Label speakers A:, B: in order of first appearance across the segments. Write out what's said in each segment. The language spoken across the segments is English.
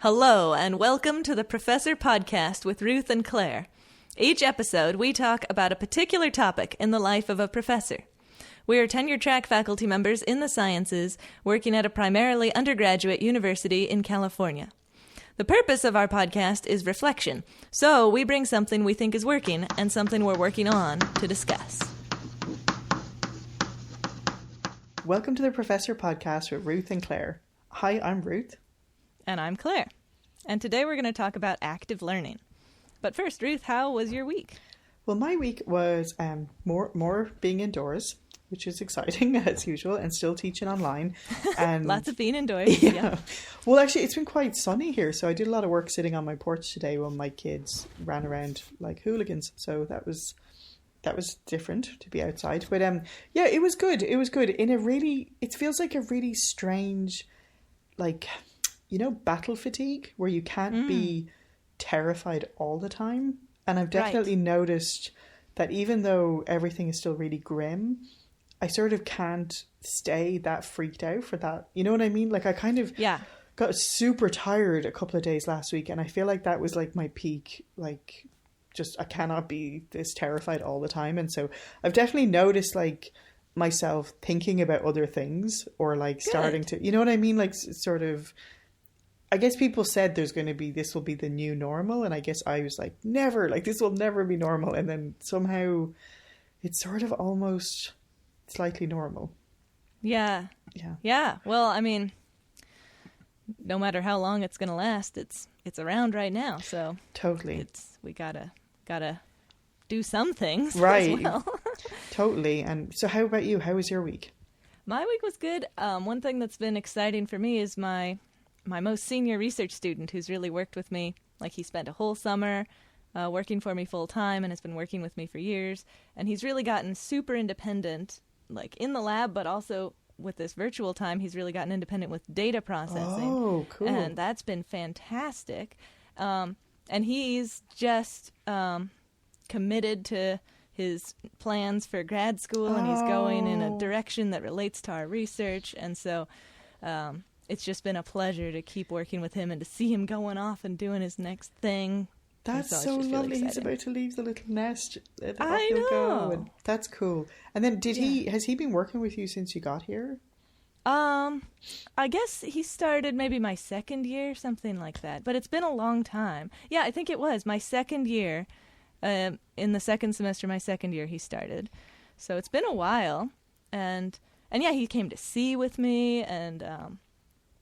A: Hello, and welcome to the Professor Podcast with Ruth and Claire. Each episode, we talk about a particular topic in the life of a professor. We are tenure-track faculty members in the sciences, working at a primarily undergraduate university in California. The purpose of our podcast is reflection, so we bring something we think is working and something we're working on to discuss.
B: Welcome to the Professor Podcast with Ruth and Claire. Hi, I'm Ruth.
A: And I'm Claire. And today we're going to talk about active learning. But first, Ruth, how was your week?
B: Well, my week was more being indoors, which is exciting as usual, and still teaching online. And
A: lots of being indoors.
B: Yeah. Well, actually, it's been quite sunny here, so I did a lot of work sitting on my porch today when my kids ran around like hooligans. So that was different to be outside. But yeah, it was good. It was good. It feels like a really strange, like, you know, battle fatigue where you can't be terrified all the time. And I've definitely noticed that even though everything is still really grim, I sort of can't stay that freaked out for that. You know what I mean? Like I kind of got super tired a couple of days last week, and I feel like that was like my peak, like just I cannot be this terrified all the time. And so I've definitely noticed like myself thinking about other things or like starting to, you know what I mean? Like sort of, I guess people said this will be the new normal. And I guess I was like, never, like this will never be normal. And then somehow it's sort of almost slightly normal. Yeah.
A: Well, I mean, no matter how long it's going to last, it's around right now. So
B: totally,
A: we gotta do some things,
B: right?
A: As well.
B: Totally. And so, how about you? How was your week?
A: My week was good. One thing that's been exciting for me is my most senior research student, who's really worked with me. Like he spent a whole summer working for me full time and has been working with me for years. And he's really gotten super independent, like in the lab, but also with this virtual time, he's really gotten independent with data processing.
B: Oh, cool.
A: And that's been fantastic. And he's just committed to his plans for grad school, and he's going in a direction that relates to our research. And so it's just been a pleasure to keep working with him and to see him going off and doing his next thing.
B: That's so lovely. Really he's about to leave the little nest.
A: I know.
B: Go, and that's cool. And then has he been working with you since you got here?
A: I guess he started maybe my second year, something like that. But it's been a long time. Yeah, I think it was my second year. In the second semester, my second year, he started. So it's been a while. And yeah, he came to see with me. And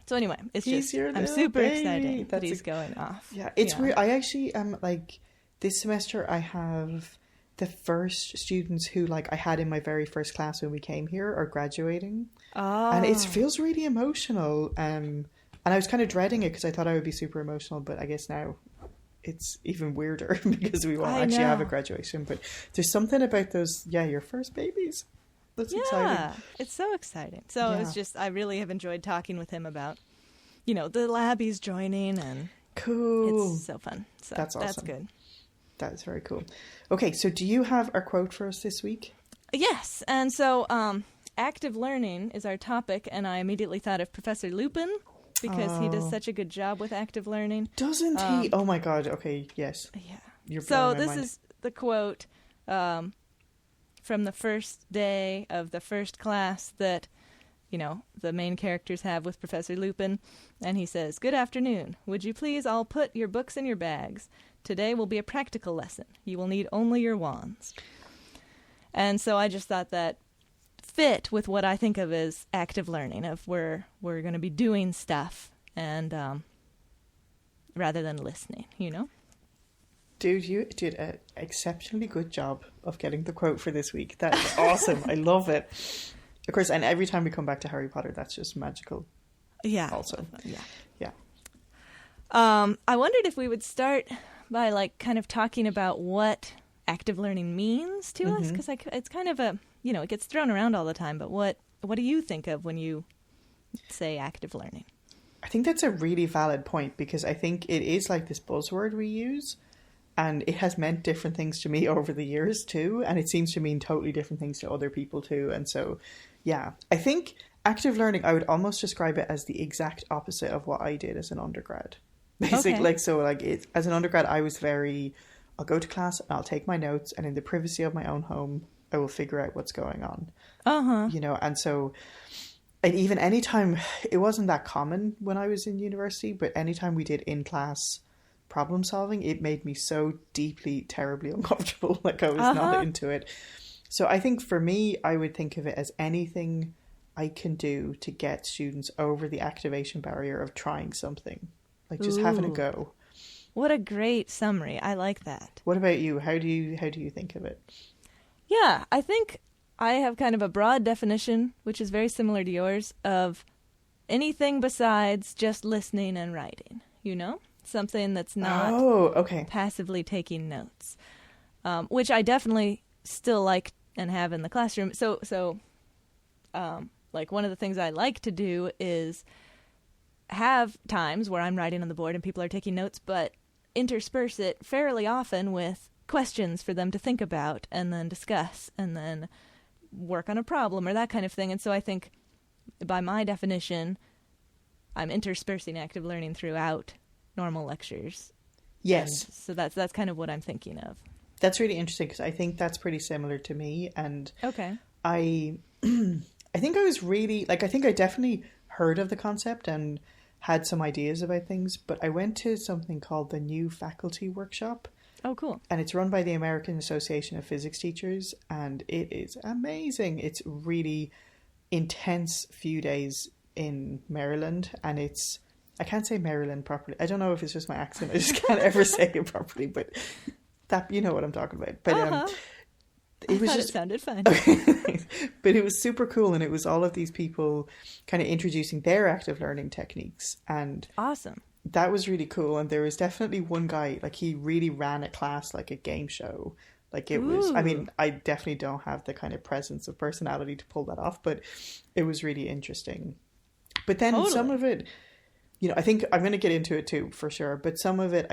A: so anyway, it's I'm super excited that he's going off.
B: Yeah, it's weird. I actually am like, this semester I have the first students who like I had in my very first class when we came here are graduating. Oh. And it feels really emotional. And I was kind of dreading it because I thought I would be super emotional, but I guess now it's even weirder because we won't actually have a graduation. But there's something about those, your first babies. That's exciting. Yeah,
A: it's so exciting. So it's just, I really have enjoyed talking with him about, you know, the lab he's joining, and
B: cool.
A: It's so fun. So
B: that's awesome.
A: That's good.
B: That is very cool. Okay, so do you have our quote for us this week?
A: Yes, and so active learning is our topic, and I immediately thought of Professor Lupin because he does such a good job with active learning.
B: Doesn't he? Oh my God. Okay, yes.
A: Yeah. So this is the quote from the first day of the first class that, you know, the main characters have with Professor Lupin. And he says, "Good afternoon. Would you please all put your books in your bags? Today will be a practical lesson. You will need only your wands." And so I just thought that fit with what I think of as active learning, of we're going to be doing stuff and rather than listening, you know?
B: Dude, you did an exceptionally good job of getting the quote for this week. That's awesome. I love it. Of course, and every time we come back to Harry Potter, that's just magical. Yeah. Also. Yeah.
A: I wondered if we would start by like kind of talking about what active learning means to us, because it's kind of a, you know, it gets thrown around all the time, but what do you think of when you say active learning?
B: I think that's a really valid point, because I think it is like this buzzword we use, and it has meant different things to me over the years too, and it seems to mean totally different things to other people too. And so, yeah, I think active learning, I would almost describe it as the exact opposite of what I did as an undergrad. Basically,
A: Okay.
B: like, so like as an undergrad, I'll go to class and I'll take my notes, and in the privacy of my own home, I will figure out what's going on.
A: Uh-huh.
B: And so, and even anytime, it wasn't that common when I was in university, but anytime we did in-class problem solving, it made me so deeply, terribly uncomfortable. Like, I was not into it. So I think for me, I would think of it as anything I can do to get students over the activation barrier of trying something, like just having a go.
A: What a great summary. I like that.
B: What about you? How do you think of it?
A: Yeah, I think I have kind of a broad definition, which is very similar to yours, of anything besides just listening and writing, Something that's not passively taking notes, which I definitely still like and have in the classroom. So, like, one of the things I like to do is have times where I'm writing on the board and people are taking notes, but intersperse it fairly often with questions for them to think about and then discuss and then work on a problem or that kind of thing. And so I think by my definition, I'm interspersing active learning throughout normal lectures.
B: Yes.
A: And so that's kind of what I'm thinking of.
B: That's really interesting because I think that's pretty similar to me. And
A: okay.
B: I think I was really, like, I think I definitely heard of the concept and had some ideas about things, but I went to something called the New Faculty Workshop.
A: Oh, cool.
B: And it's run by the American Association of Physics Teachers, and it is amazing. It's really intense few days in Maryland, and I can't say Maryland properly. I don't know if it's just my accent. I just can't ever say it properly, but that, you know what I'm talking about. But
A: it sounded fun.
B: But it was super cool, and it was all of these people kind of introducing their active learning techniques, and
A: awesome.
B: That was really cool. And there was definitely one guy, like, he really ran a class like a game show. Like, it was, I mean, I definitely don't have the kind of presence of personality to pull that off, but it was really interesting. But then some of it, I think I'm going to get into it too, for sure. But some of it,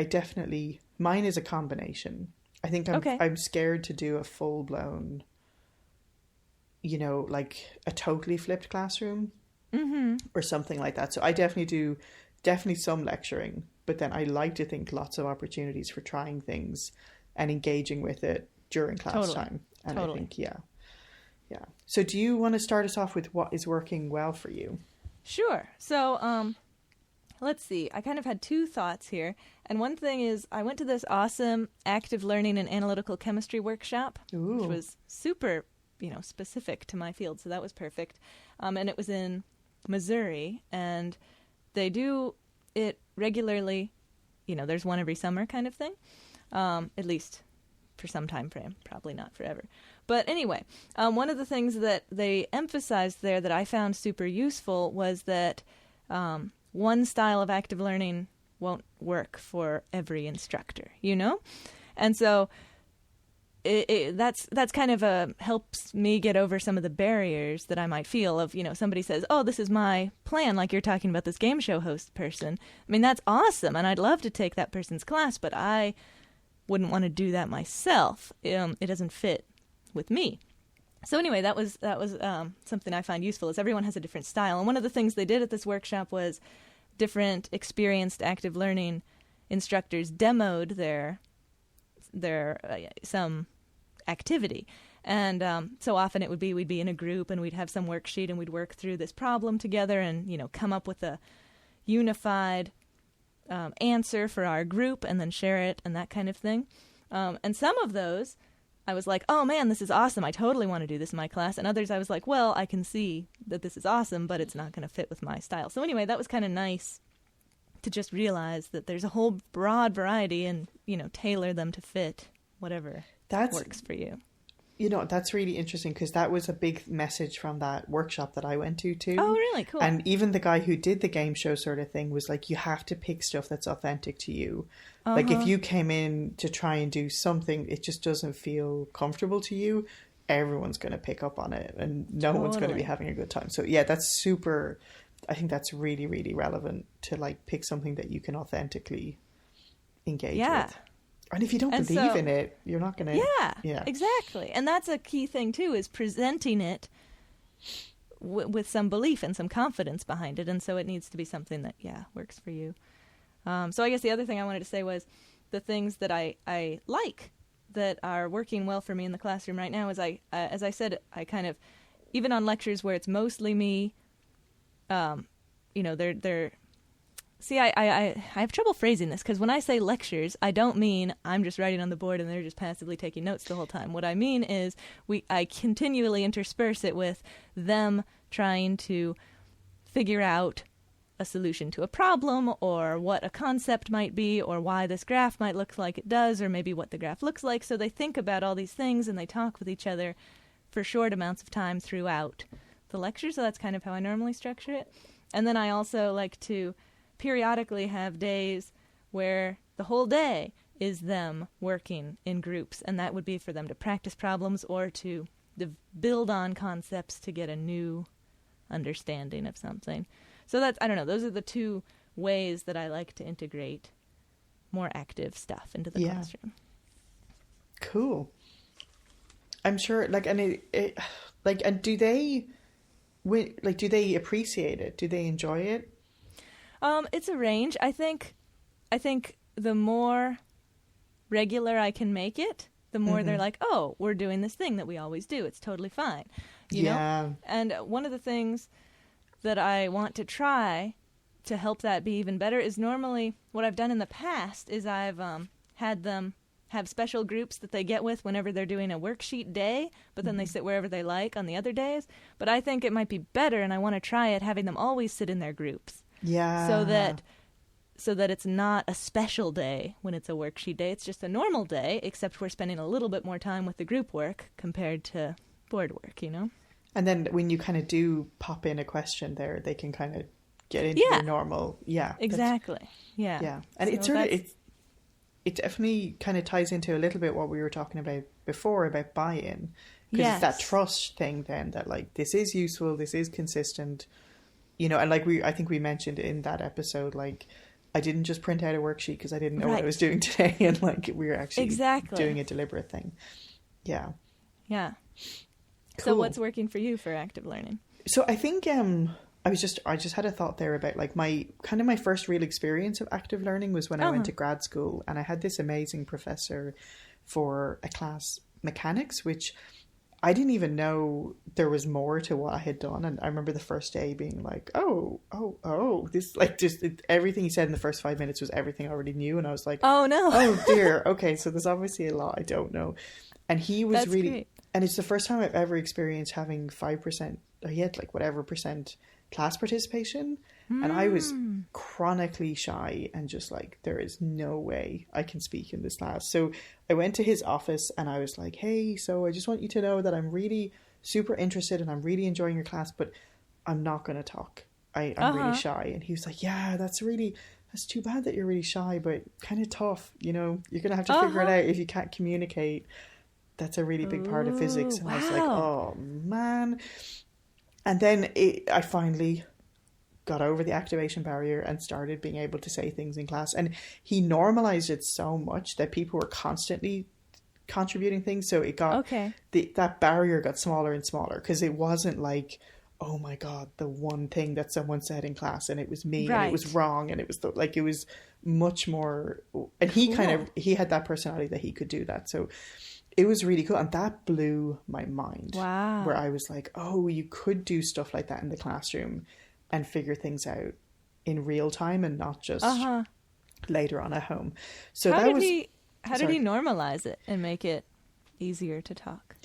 B: mine is a combination. I think I'm scared to do a full blown, like a totally flipped classroom or something like that. So I definitely do some lecturing, but then I like to think lots of opportunities for trying things and engaging with it during class time. And I think, yeah. So do you want to start us off with what is working well for you?
A: Sure. So, let's see. I kind of had two thoughts here. And one thing is I went to this awesome active learning and analytical chemistry workshop, which was super, specific to my field. So that was perfect. And it was in Missouri, and they do it regularly. There's one every summer kind of thing, at least for some time frame, probably not forever. But anyway, one of the things that they emphasized there that I found super useful was that one style of active learning won't work for every instructor, And so that's kind of helps me get over some of the barriers that I might feel of, somebody says, oh, this is my plan, like you're talking about this game show host person. I mean, that's awesome, and I'd love to take that person's class, but I wouldn't want to do that myself. It doesn't fit with me. So anyway, that was something I find useful, is everyone has a different style. And one of the things they did at this workshop was different experienced active learning instructors demoed their some activity. And so often it would be we'd be in a group and we'd have some worksheet and we'd work through this problem together and, come up with a unified answer for our group and then share it and that kind of thing. And some of those I was like, oh man, this is awesome. I totally want to do this in my class. And others I was like, well, I can see that this is awesome, but it's not going to fit with my style. So anyway, that was kind of nice to just realize that there's a whole broad variety and, tailor them to fit whatever works for you.
B: That's really interesting because that was a big message from that workshop that I went to too.
A: Oh, really? Cool.
B: And even the guy who did the game show sort of thing was like, you have to pick stuff that's authentic to you. Like if you came in to try and do something, it just doesn't feel comfortable to you, everyone's going to pick up on it and no one's going to be having a good time. So yeah, that's super, I think that's really, really relevant to like pick something that you can authentically engage with. And if you don't believe in it, you're not going to...
A: Yeah, exactly. And that's a key thing, too, is presenting it with some belief and some confidence behind it. And so it needs to be something that, works for you. So I guess the other thing I wanted to say was the things that I like that are working well for me in the classroom right now is as I said, I kind of, even on lectures where it's mostly me, they're see, I have trouble phrasing this, because when I say lectures, I don't mean I'm just writing on the board and they're just passively taking notes the whole time. What I mean is I continually intersperse it with them trying to figure out a solution to a problem, or what a concept might be, or why this graph might look like it does, or maybe what the graph looks like. So they think about all these things and they talk with each other for short amounts of time throughout the lecture. So that's kind of how I normally structure it. And then I also like to periodically have days where the whole day is them working in groups, and that would be for them to practice problems or to build on concepts to get a new understanding of something. So that's, I don't know, those are the two ways that I like to integrate more active stuff into the classroom.
B: Cool. I'm sure, and do they appreciate it? Do they enjoy it?
A: It's a range. I think the more regular I can make it, the more they're like, oh, we're doing this thing that we always do. It's totally fine. You know? And one of the things that I want to try to help that be even better is normally what I've done in the past is I've had them have special groups that they get with whenever they're doing a worksheet day, but then they sit wherever they like on the other days. But I think it might be better, and I want to try it, having them always sit in their groups.
B: Yeah.
A: So that it's not a special day when it's a worksheet day. It's just a normal day, except we're spending a little bit more time with the group work compared to board work, you know?
B: And then when you kind of do pop in a question there, they can kind of get into their normal. Yeah.
A: Exactly. Yeah.
B: Yeah. And so it definitely kind of ties into a little bit what we were talking about before about buy-in. Because it's that trust thing then that like, this is useful, this is consistent. You know, and like I think we mentioned in that episode, like, I didn't just print out a worksheet because I didn't know what I was doing today, and like we were actually doing a deliberate thing. Yeah. Yeah.
A: Cool. So what's working for you for active learning?
B: So I think I just had a thought there about like my first real experience of active learning was when I went to grad school, and I had this amazing professor for a class, mechanics, which I didn't even know there was more to what I had done. And I remember the first day being like, this, like, just everything he said in the first 5 minutes was everything I already knew. And I was like, oh no, oh dear. Okay. So there's obviously a lot I don't know. And he was great. And it's the first time I've ever experienced having 5%, or he had like whatever percent class participation. And I was chronically shy and just like, there is no way I can speak in this class. So I went to his office and I was like, hey, so I just want you to know that I'm really super interested and I'm really enjoying your class, but I'm not going to talk. I'm really shy. And he was like, yeah, that's too bad that you're really shy, but kind of tough. You know, you're going to have to figure it out if you can't communicate. That's a really big part of physics. And I was like, oh man. And then I finally got over the activation barrier and started being able to say things in class. And he normalized it so much that people were constantly contributing things. So it got, that barrier got smaller and smaller, because it wasn't like, oh my God, the one thing that someone said in class and it was me and it was wrong. And it was it was much more, and he he had that personality that he could do that. So it was really cool. And that blew my mind. Wow. Where I was like, oh, you could do stuff like that in the classroom and figure things out in real time and not just later on at home. So
A: how did he normalize it and make it easier to talk?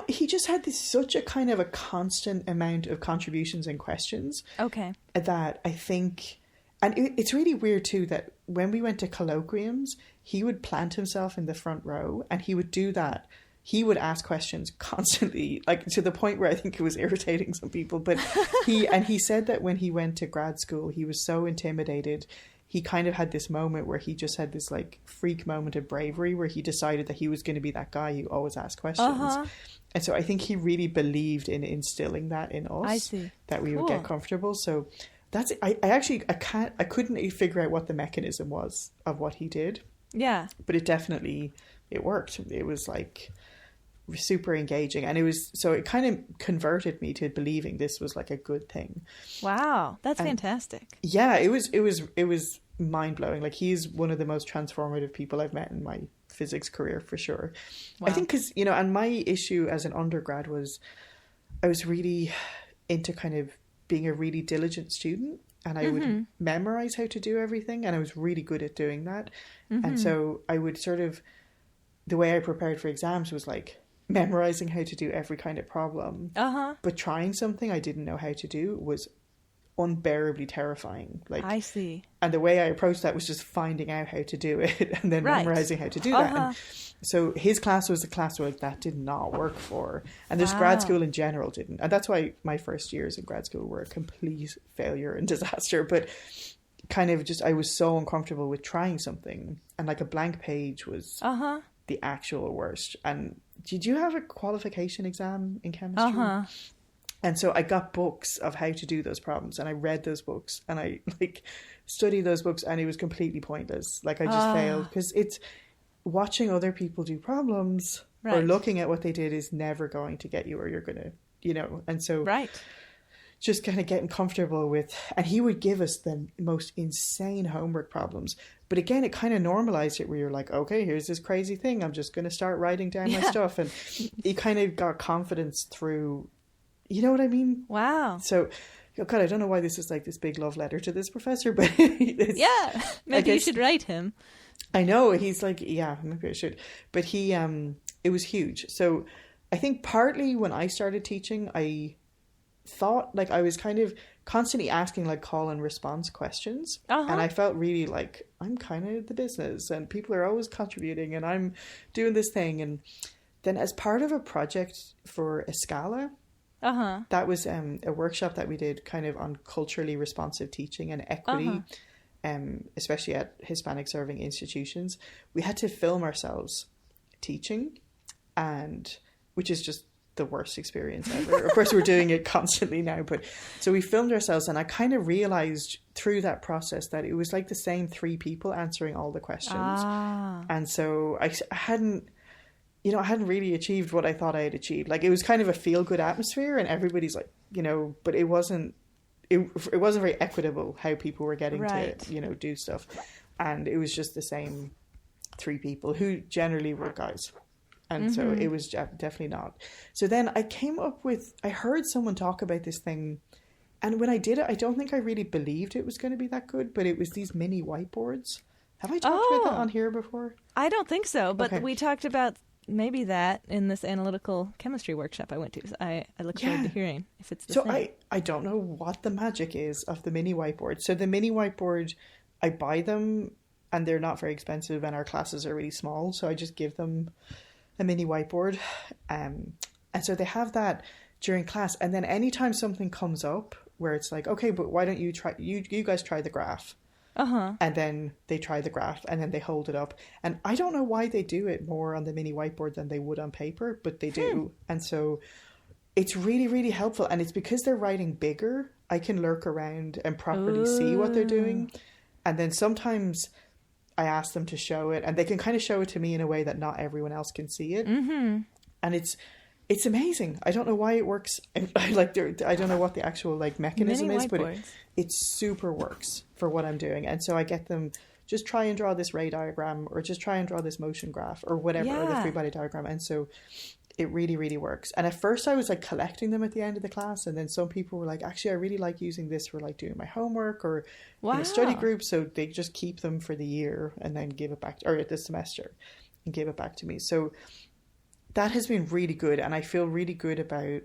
B: He just had such a kind of a constant amount of contributions and questions. Okay. That I think, and it's really weird too, that when we went to colloquiums, he would plant himself in the front row and he would do that. He would ask questions constantly, like to the point where I think it was irritating some people. But he said that when he went to grad school, he was so intimidated. He kind of had this moment where he just had this like freak moment of bravery where he decided that he was going to be that guy who always asked questions. And so I think he really believed in instilling that in us. I see. That we would get comfortable. So that's it. I couldn't figure out what the mechanism was of what he did. Yeah. But it worked. It was like super engaging, and it kind of converted me to believing this was like a good thing.
A: Wow, that's fantastic.
B: Yeah, it was mind-blowing. Like, he's one of the most transformative people I've met in my physics career, for sure.
A: Wow.
B: I think because, you know, and my issue as an undergrad was I was really into kind of being a really diligent student, and I would memorize how to do everything, and I was really good at doing that. And so I would sort of, the way I prepared for exams was like memorizing how to do every kind of problem, but trying something I didn't know how to do was unbearably terrifying. Like,
A: I see.
B: And the way I approached that was just finding out how to do it and then memorizing how to do that. And so his class was a class where, like, that did not work for. And this grad school in general didn't. And that's why my first years in grad school were a complete failure and disaster. But kind of just, I was so uncomfortable with trying something. And like a blank page was the actual worst. And did you have a qualification exam in chemistry? And so I got books of how to do those problems, and I read those books, and I like studied those books, and it was completely pointless. Like, I just failed, because it's watching other people do problems or looking at what they did is never going to get you where you're going to, you know. And so just kind of getting comfortable with, and he would give us the most insane homework problems. But again, it kind of normalized it, where you're like, okay, here's this crazy thing. I'm just going to start writing down my stuff. And he kind of got confidence through, you know what I mean? Wow. So, oh God, I don't know why this is like this big love letter to this professor, but
A: maybe you should write him.
B: I know, he's like, yeah, maybe I should. But he, it was huge. So I think partly when I started teaching, I thought like I was kind of constantly asking like call and response questions. And I felt really like I'm kind of the business, and people are always contributing, and I'm doing this thing. And then as part of a project for Escala, that was a workshop that we did kind of on culturally responsive teaching and equity, especially at Hispanic serving institutions. We had to film ourselves teaching, and which is just the worst experience ever. Of course, we're doing it constantly now, but so we filmed ourselves, and I kind of realized through that process that it was like the same three people answering all the questions. And so I hadn't really achieved what I thought I had achieved. Like, it was kind of a feel-good atmosphere, and everybody's like, you know, but it wasn't very equitable how people were getting to, you know, do stuff. And it was just the same three people who generally were guys. And so it was definitely not. So then I heard someone talk about this thing, and when I did it, I don't think I really believed it was going to be that good, but it was these mini whiteboards. Have I talked about that on here before?
A: I don't think so, but we talked about maybe that in this analytical chemistry workshop I went to. So I look forward to hearing if it's the same.
B: So I don't know what the magic is of the mini whiteboard. So the mini whiteboard, I buy them, and they're not very expensive, and our classes are really small, so I just give them a mini whiteboard. And so they have that during class, and then anytime something comes up where it's like, okay, but why don't you guys try the graph? And then they try the graph, and then they hold it up. And I don't know why they do it more on the mini whiteboard than they would on paper, but they do. And so it's really, really helpful. And it's because they're writing bigger, I can lurk around and properly see what they're doing. And then sometimes I ask them to show it, and they can kind of show it to me in a way that not everyone else can see it. And it's amazing. I don't know why it works. I don't know what the actual like mechanism is, but it super works for what I'm doing. And so I get them, just try and draw this ray diagram, or just try and draw this motion graph, or whatever, or the free body diagram. And so it really, really works. And at first I was like collecting them at the end of the class, and then some people were like, actually, I really like using this for like doing my homework or in a study group. So they just keep them for the year and then give it back, or this semester, and give it back to me. So that has been really good, and I feel really good about,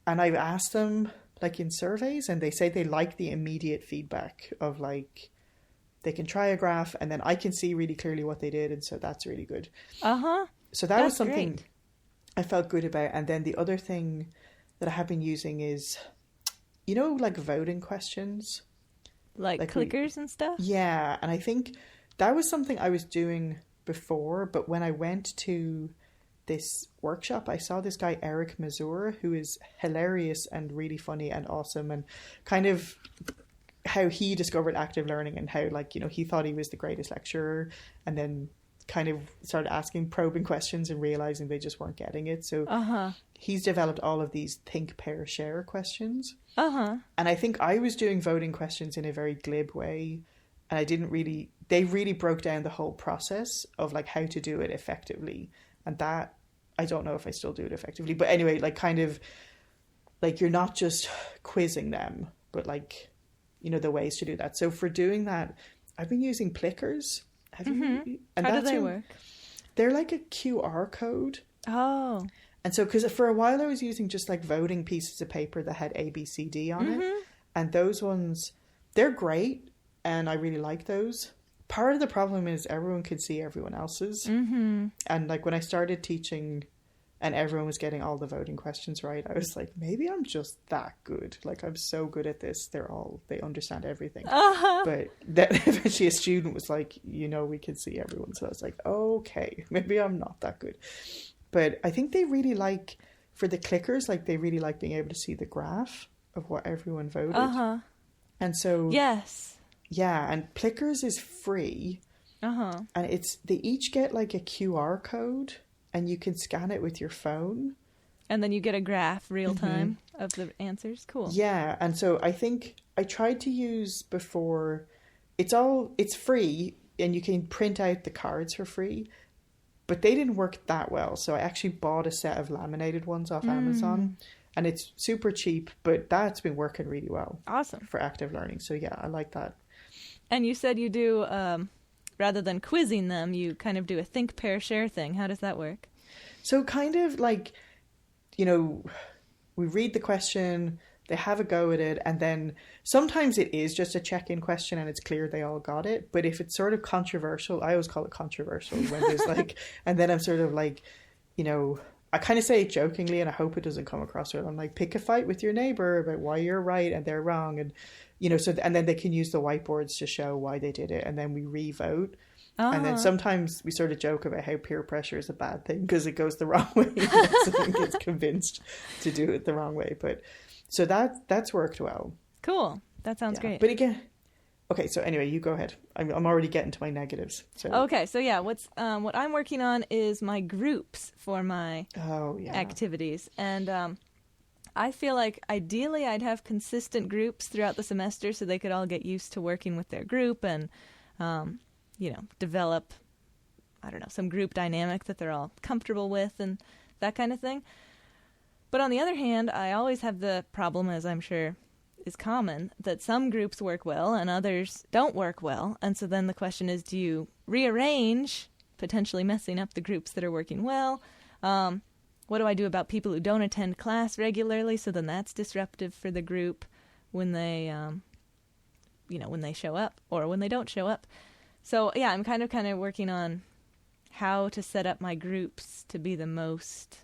B: and I've asked them like in surveys, and they say they like the immediate feedback of like, they can try a graph and then I can see really clearly what they did, and so that's really good. So that was something great. I felt good about. And then the other thing that I have been using is, you know, like voting questions,
A: like clickers and stuff.
B: Yeah, and I think that was something I was doing before, but when I went to this workshop, I saw this guy Eric Mazur, who is hilarious and really funny and awesome, and kind of how he discovered active learning, and how, like, you know, he thought he was the greatest lecturer, and then kind of started asking probing questions and realizing they just weren't getting it. So he's developed all of these think, pair, share questions. And I think I was doing voting questions in a very glib way, and they really broke down the whole process of like how to do it effectively. And that, I don't know if I still do it effectively, but anyway, like kind of like you're not just quizzing them, but like, you know, the ways to do that. So for doing that, I've been using Plickers. Have you? And
A: how do they work?
B: They're like a QR code.
A: Oh.
B: And so, because for a while I was using just like voting pieces of paper that had A, B, C, D on it. And those ones, they're great. And I really like those. Part of the problem is everyone could see everyone else's. And like when I started teaching and everyone was getting all the voting questions right, I was like, maybe I'm just that good. Like, I'm so good at this. They understand everything. But then eventually a student was like, you know, we can see everyone. So I was like, okay, maybe I'm not that good. But I think they really like, for the clickers, like they really like being able to see the graph of what everyone voted. And so...
A: Yes.
B: Yeah, and Plickers is free. And they each get like a QR code, and you can scan it with your phone.
A: And then you get a graph real time of the answers. Cool.
B: Yeah, and so I think I tried to use before, it's free, and you can print out the cards for free, but they didn't work that well. So I actually bought a set of laminated ones off Amazon, and it's super cheap, but that's been working really well.
A: Awesome.
B: For active learning. So yeah, I like that.
A: And you said you do, rather than quizzing them, you kind of do a think, pair, share thing. How does that work?
B: So kind of like, you know, we read the question, they have a go at it, and then sometimes it is just a check-in question and it's clear they all got it. But if it's sort of controversial, I always call it controversial when there's like, and then I'm sort of like, you know, I kind of say it jokingly and I hope it doesn't come across well. I'm like, pick a fight with your neighbor about why you're right and they're wrong. And, you know, so, and then they can use the whiteboards to show why they did it. And then we re-vote. And then sometimes we sort of joke about how peer pressure is a bad thing because it goes the wrong way. Someone gets convinced to do it the wrong way. But so that's worked well.
A: Cool. That sounds great.
B: But again, okay. So anyway, you go ahead. I'm already getting to my negatives. So
A: okay. So yeah, what I'm working on is my groups for my activities, and I feel like ideally I'd have consistent groups throughout the semester so they could all get used to working with their group and you know, develop, I don't know, some group dynamic that they're all comfortable with and that kind of thing. But on the other hand, I always have the problem, as I'm sure is common, that some groups work well and others don't work well. And so then the question is, do you rearrange, potentially messing up the groups that are working well? What do I do about people who don't attend class regularly? So then that's disruptive for the group when they, you know, when they show up or when they don't show up. So, yeah, I'm kind of working on how to set up my groups to be the most,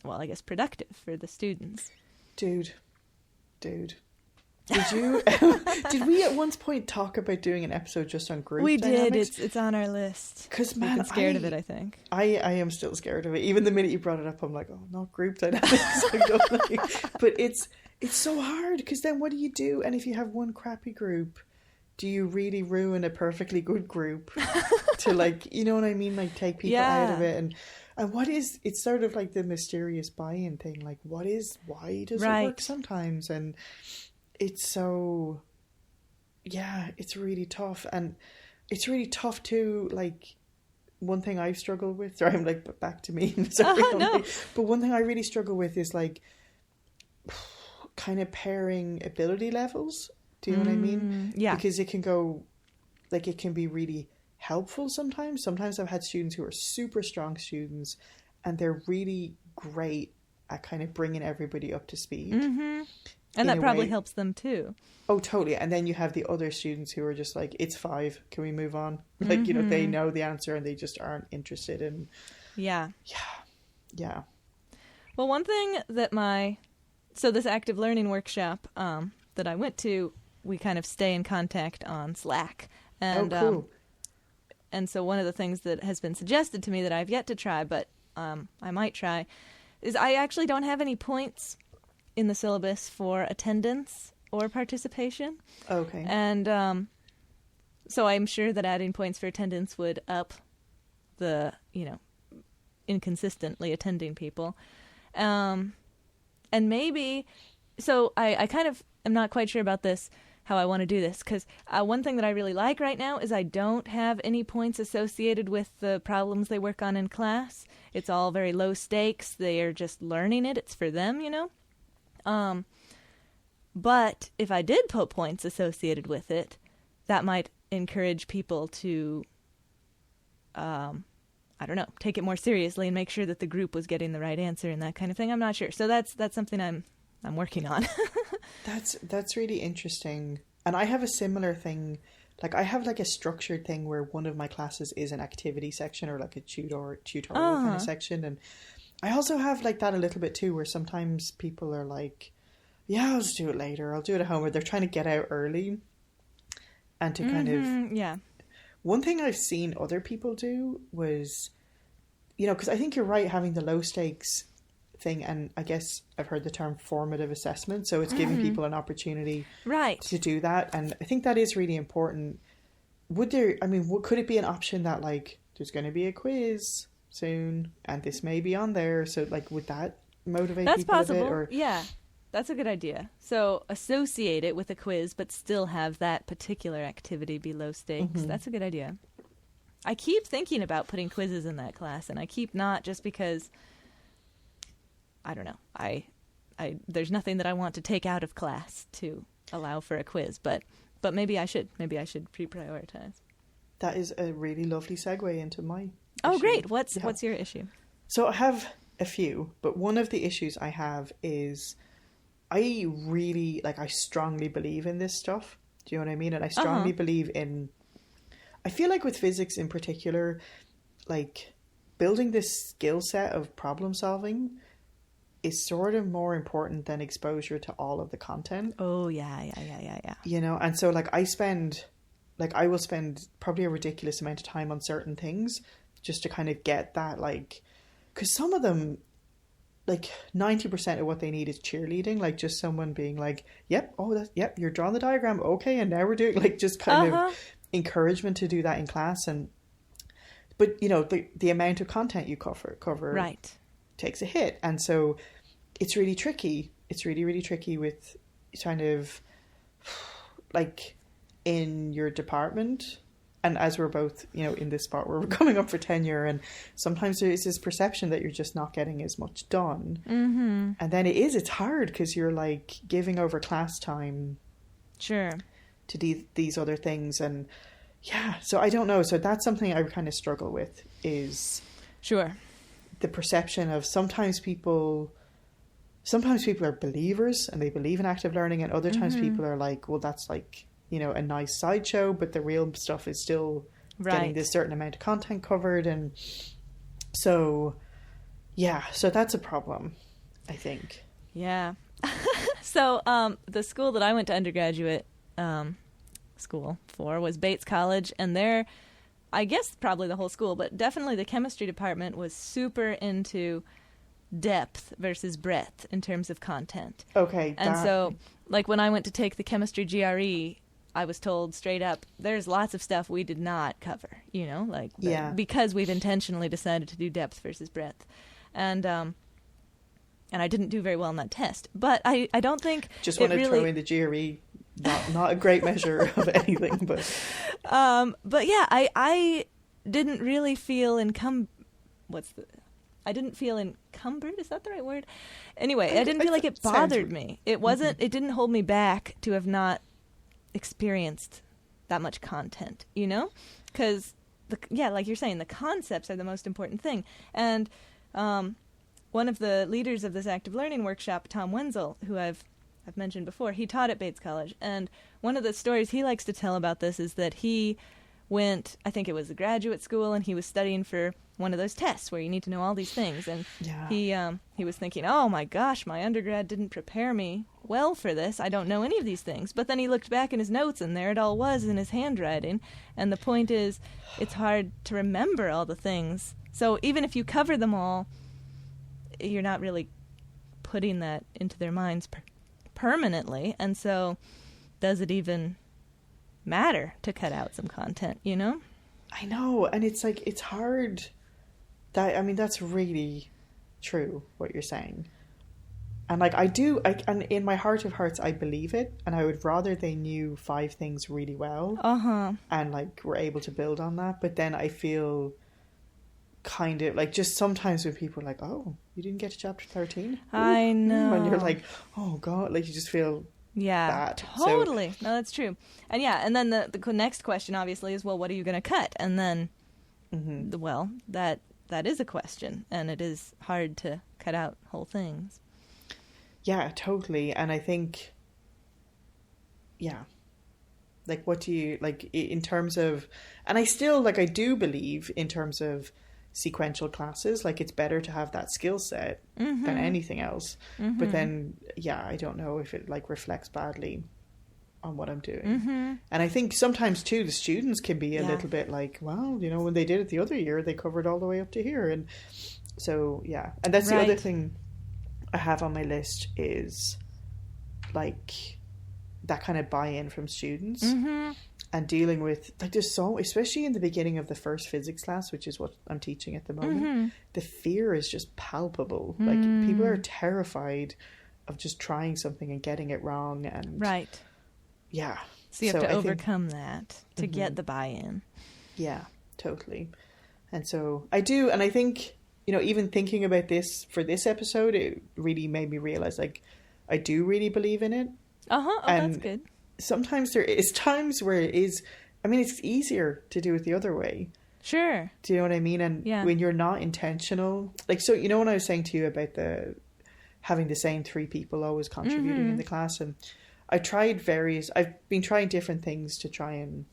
A: well, I guess, productive for the students.
B: Dude. Did we at one point talk about doing an episode just on group dynamics?
A: Did. It's on our list.
B: Because, man,
A: I'm scared of it, I think.
B: I am still scared of it. Even the minute you brought it up, I'm like, oh, not group dynamics. I don't like. But it's so hard because then what do you do? And if you have one crappy group, do you really ruin a perfectly good group to, like, you know what I mean? Like, take people out of it. And what is, it's sort of like the mysterious buy-in thing. Like, why does it work sometimes? And it's so, yeah, it's really tough. And it's really tough too, like, one thing I've struggled with, sorry, I'm like, back to me. Sorry,
A: no.
B: But one thing I really struggle with is, like, kind of pairing ability levels. Do you know what I mean?
A: Yeah.
B: Because it can go, like, it can be really helpful sometimes. Sometimes I've had students who are super strong students and they're really great at kind of bringing everybody up to speed.
A: Mm-hmm. And that probably helps them too.
B: Oh, totally. And then you have the other students who are just like, it's 5. Can we move on? Like, you know, they know the answer and they just aren't interested in.
A: Yeah.
B: Yeah.
A: Well, one thing that so this active learning workshop that I went to, we kind of stay in contact on Slack. And,
B: cool.
A: And so one of the things that has been suggested to me that I've yet to try, but I might try, is I actually don't have any points in the syllabus for attendance or participation.
B: Okay.
A: And so I'm sure that adding points for attendance would up the, you know, inconsistently attending people. And maybe, so I kind of am not quite sure about this. I want to do this. Because one thing that I really like right now is I don't have any points associated with the problems they work on in class. It's all very low stakes. They are just learning it. It's for them, you know. But if I did put points associated with it, that might encourage people to, I don't know, take it more seriously and make sure that the group was getting the right answer and that kind of thing. I'm not sure. So that's something I'm working on.
B: That's really interesting. And I have a similar thing. Like I have like a structured thing where one of my classes is an activity section or like a tutorial kind of section. And I also have like that a little bit too, where sometimes people are like, yeah, I'll just do it later. I'll do it at home. Or they're trying to get out early and to kind of...
A: Yeah.
B: One thing I've seen other people do was, you know, because I think you're right having the low stakes thing, and I guess I've heard the term formative assessment, so it's giving people an opportunity to do that, and I think that is really important. Could it be an option that like there's going to be a quiz soon and this may be on there, so like would that motivate people
A: possible.
B: A bit? Or...
A: Yeah, that's a good idea. So associate it with a quiz but still have that particular activity be low stakes. That's a good idea. I keep thinking about putting quizzes in that class, and I keep not, just because I don't know. I there's nothing that I want to take out of class to allow for a quiz, but maybe I should reprioritize.
B: That is a really lovely segue into my
A: Oh,
B: issue.
A: Great. What's your issue?
B: So I have a few, but one of the issues I have is I strongly believe in this stuff. Do you know what I mean? And I strongly believe in, I feel like with physics in particular, like building this skill set of problem solving is sort of more important than exposure to all of the content.
A: Oh, yeah.
B: You know, and so like I will spend probably a ridiculous amount of time on certain things just to kind of get that, like, because some of them, like 90% of what they need is cheerleading, like just someone being like, yep, you're drawing the diagram, okay, and now we're doing, like, just kind of encouragement to do that in class. But you know, the amount of content you cover
A: right
B: takes a hit, and so it's really tricky. It's really, really tricky with kind of like in your department, and as we're both, you know, in this spot where we're coming up for tenure, and sometimes there is this perception that you're just not getting as much done, and then it's hard because you're like giving over class time to these other things, and so I don't know, so that's something I kind of struggle with, is the perception of sometimes people are believers and they believe in active learning, and other times people are like, well, that's like, you know, a nice sideshow, but the real stuff is still getting this certain amount of content covered. And so that's a problem, I think.
A: Yeah. So the school that I went to undergraduate school for was Bates College, and there, I guess probably the whole school, but definitely the chemistry department was super into depth versus breadth in terms of content.
B: Okay.
A: And so, like, when I went to take the chemistry GRE, I was told straight up, there's lots of stuff we did not cover, you know, like, because we've intentionally decided to do depth versus breadth. And I didn't do very well on that test. But I don't think
B: just want to throw in the GRE, not a great measure of anything, but
A: yeah, I didn't really feel I didn't feel encumbered. Is that the right word? Anyway, I didn't feel like it bothered me. It wasn't. It didn't hold me back to have not experienced that much content, you know? Because, like you're saying, the concepts are the most important thing. And one of the leaders of this active learning workshop, Tom Wenzel, who I've mentioned before, he taught at Bates College. And one of the stories he likes to tell about this is that he went, I think it was a graduate school, and he was studying for one of those tests where you need to know all these things. And he was thinking, oh my gosh, my undergrad didn't prepare me well for this. I don't know any of these things. But then he looked back in his notes, and there it all was in his handwriting. And the point is, it's hard to remember all the things. So even if you cover them all, you're not really putting that into their minds permanently. And so does it even matter to cut out some content, you know?
B: I know, and it's like, it's hard. That's really true what you're saying. And like and in my heart of hearts, I believe it, and I would rather they knew 5 things really well, and like were able to build on that. But then I feel kind of like just sometimes when people are like, "Oh, you didn't get to chapter 13,"
A: I know,
B: and you're like, "Oh God," like you just feel bad.
A: Totally. No, that's true. And and then the next question obviously is, well, what are you going to cut? And then, well, that is a question, and it is hard to cut out whole things.
B: Yeah, totally. And I think, like, what do you, like, in terms of, and I still, like, I do believe in terms of sequential classes, like, it's better to have that skill set than anything else. But then, I don't know if it, like, reflects badly on what I'm doing. And I think sometimes, too, the students can be a little bit like, well, you know, when they did it the other year, they covered all the way up to here. And so, and that's the other thing I have on my list is like that kind of buy-in from students and dealing with like there's so, especially in the beginning of the first physics class, which is what I'm teaching at the moment, the fear is just palpable. Like people are terrified of just trying something and getting it wrong, and
A: so you have to overcome that to get the buy-in.
B: Yeah, totally. And so I do, and I think, you know, even thinking about this for this episode, it really made me realize, like, I do really believe in it.
A: Oh,
B: and
A: that's good.
B: Sometimes there is times where it is, I mean, it's easier to do it the other way.
A: Sure.
B: Do you know what I mean? And when you're not intentional, like, so, you know, when I was saying to you about having the same 3 people always contributing in the class, and I've been trying different things to try and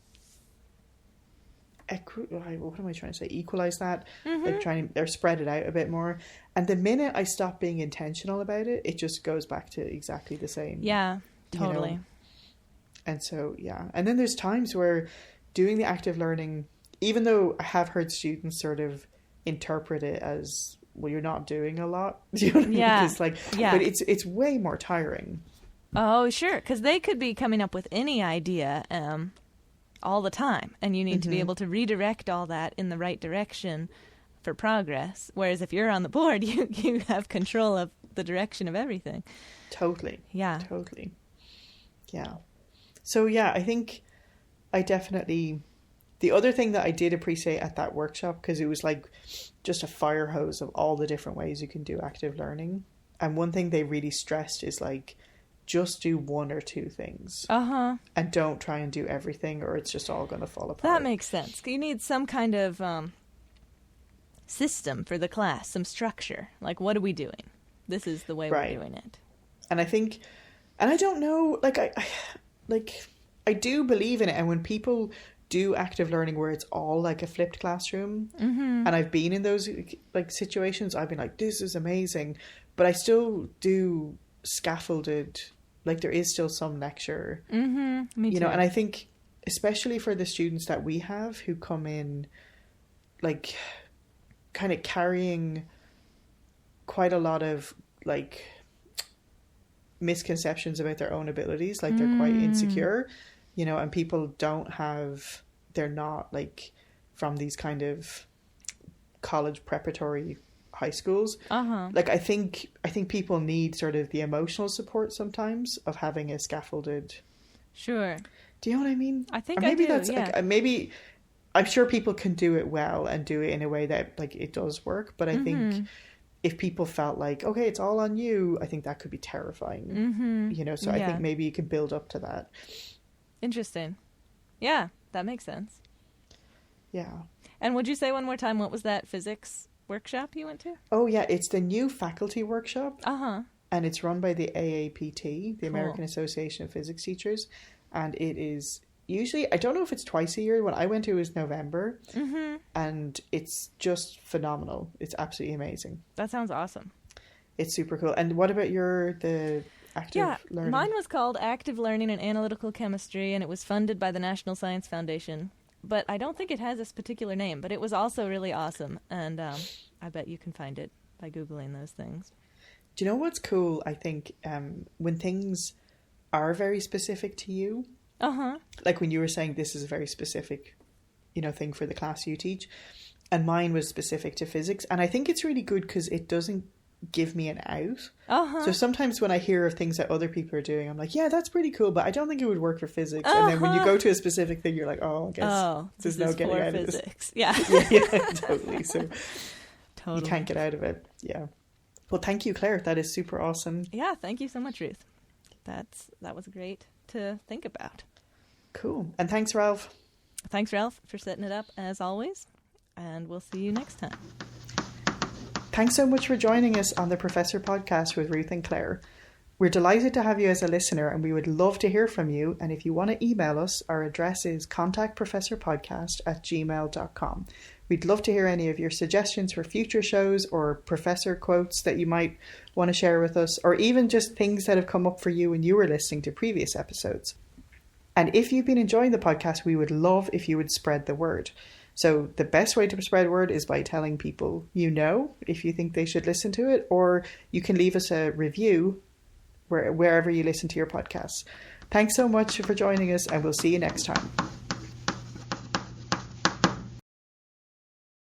B: what am I trying to say? Equalize that, like trying or spread it out a bit more. And the minute I stop being intentional about it, it just goes back to exactly the same.
A: Yeah, totally.
B: You know? And so, and then there's times where doing the active learning, even though I have heard students sort of interpret it as, well, you're not doing a lot. You know what I mean? It's like, but it's way more tiring.
A: Oh, sure, because they could be coming up with any idea all the time, and you need to be able to redirect all that in the right direction for progress. Whereas if you're on the board, you have control of the direction of everything.
B: Totally.
A: Yeah.
B: Totally. Yeah. So I think I definitely, the other thing that I did appreciate at that workshop, because it was like just a fire hose of all the different ways you can do active learning. And one thing they really stressed is like, just do 1 or 2 things. And don't try and do everything, or it's just all going to fall apart.
A: That makes sense. You need some kind of system for the class, some structure. Like, what are we doing? This is the way we're doing it. And
B: I think, and I don't know, like, I do believe in it. And when people do active learning where it's all like a flipped classroom, and I've been in those like situations, I've been like, this is amazing. But I still do scaffolded, like there is still some lecture,
A: Me too.
B: You know, and I think especially for the students that we have who come in like kind of carrying quite a lot of like misconceptions about their own abilities, like they're quite insecure, you know, and people they're not like from these kind of college preparatory high schools. Like I think people need sort of the emotional support sometimes of having a scaffolded.
A: Sure.
B: Do you know what I mean?
A: I think
B: or maybe
A: I do,
B: that's like, maybe I'm sure people can do it well and do it in a way that like it does work, but I think if people felt like, okay, it's all on you, I think that could be terrifying. You know, so I think maybe you can build up to that.
A: Interesting. Yeah, that makes sense.
B: Yeah.
A: And would you say one more time, what was that physics workshop you went to?
B: Oh yeah, it's the new faculty workshop.
A: And
B: it's run by the AAPT, the American Association of Physics Teachers, and it is usually, I don't know if it's twice a year. When I went to it was November, and it's just phenomenal. It's absolutely amazing.
A: That sounds awesome.
B: It's super cool. And what about the active learning?
A: Mine was called Active Learning and Analytical Chemistry, and it was funded by the National Science Foundation. But I don't think it has this particular name, but it was also really awesome, and I bet you can find it by Googling those things.
B: Do you know what's cool, I think, when things are very specific to you? Like when you were saying this is a very specific, you know, thing for the class you teach, and mine was specific to physics. And I think it's really good because it doesn't give me an out.
A: Uh-huh.
B: So sometimes when I hear of things that other people are doing, I'm like, yeah, that's pretty cool, but I don't think it would work for physics. And then when you go to a specific thing, you're like, oh, I guess there's no getting out
A: physics.
B: of this.
A: Yeah.
B: Yeah, totally. So
A: totally.
B: you can't get out of it. Yeah. Well, thank you, Claire. That is super awesome.
A: Yeah, thank you so much, Ruth. That was great to think about.
B: Cool. And thanks, Ralph.
A: Thanks, Ralph, for setting it up as always. And we'll see you next time.
B: Thanks so much for joining us on the Professor Podcast with Ruth and Claire. We're delighted to have you as a listener, and we would love to hear from you. And if you want to email us, our address is contactprofessorpodcast@gmail.com. We'd love to hear any of your suggestions for future shows or professor quotes that you might want to share with us, or even just things that have come up for you when you were listening to previous episodes. And if you've been enjoying the podcast, we would love if you would spread the word. So the best way to spread word is by telling people you know if you think they should listen to it, or you can leave us a review wherever you listen to your podcasts. Thanks so much for joining us, and we'll see you next time.